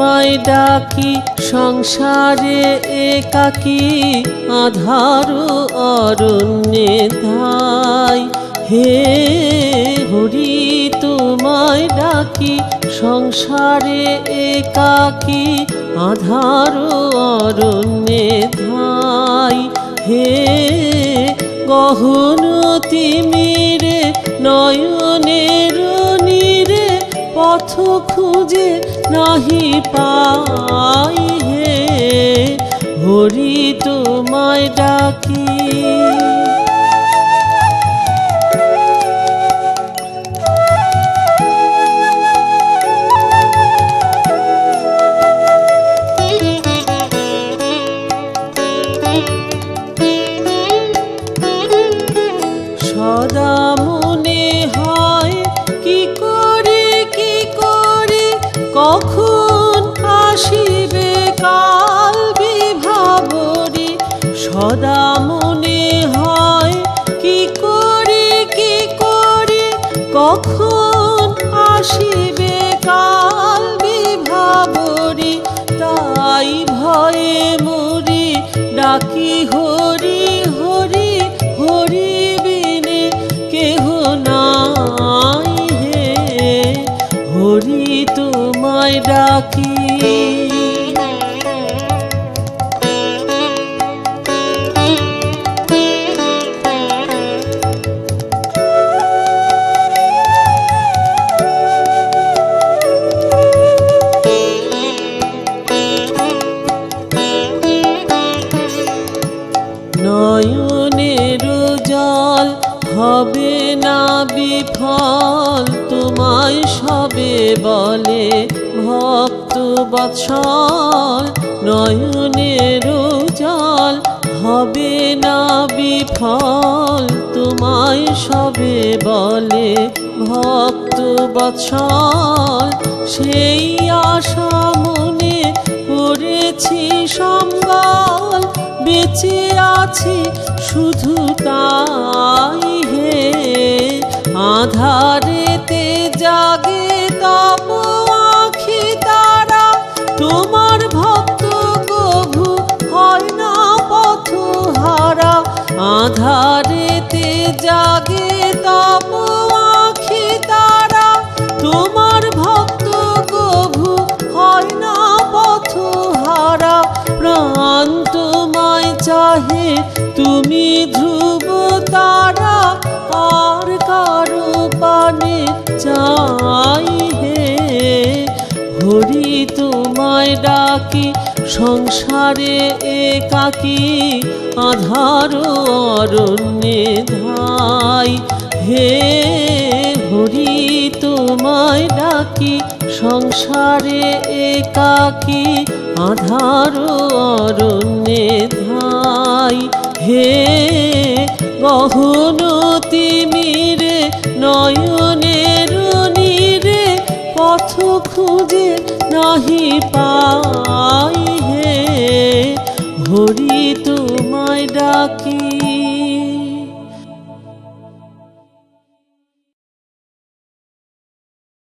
তোমায় ডাকি সংসারে একাকী আধার অরণ্যে ধাই। হে হরি তোমায় ডাকি সংসারে একাকী আধার অরণ্যে ধাই। হে গহন তিমিরে নয়নের নীরে পথ খুঁজে নাহি পাই। হে হরি তোমায় ডাকি। সদা মনে হয় কি করে কখন আসিবে কাল বিভাবরী। সদা মনে হয় কি করে কখন আসিবে কাল বিভাবরী। তাই ভয়ে মরি ডাকি হরি হরি হরি বিনে কেহ নাই। হে হরি তোমায় ডাকি। নয়নের জল হবে না বিফল তোমায় সবে বলে ভক্ত বৎসল। নয়নের জল হবে না বিফল তোমায় সবে বলে ভক্ত বৎসল। সেই আশা মনে করেছি সম্বল বেঁচে আছি শুধু তাই। হে আধারেতে জাগে তব আঁখি তারা তোমার ভক্ত কভু হয় না পথহারা। আধারেতে জাগে তব আঁখি তারা তোমার ভক্ত কভু হয় না পথহারা। প্রাণ তোমায় চাহে তুমি ধ্রুব তারা আর কারো পানে চাই। হে হরি তোমায় ডাকি সংসারে একাকী আধার অরণ্যে ধাই। হে হরি তোমায় ডাকি সংসারে একাকী আধার অরণ্যে ধাই। হে গহন তিমিরে নয়নের নীরে পথ খুঁজে নাহি পাই। হে হরি তোমায় ডাকি।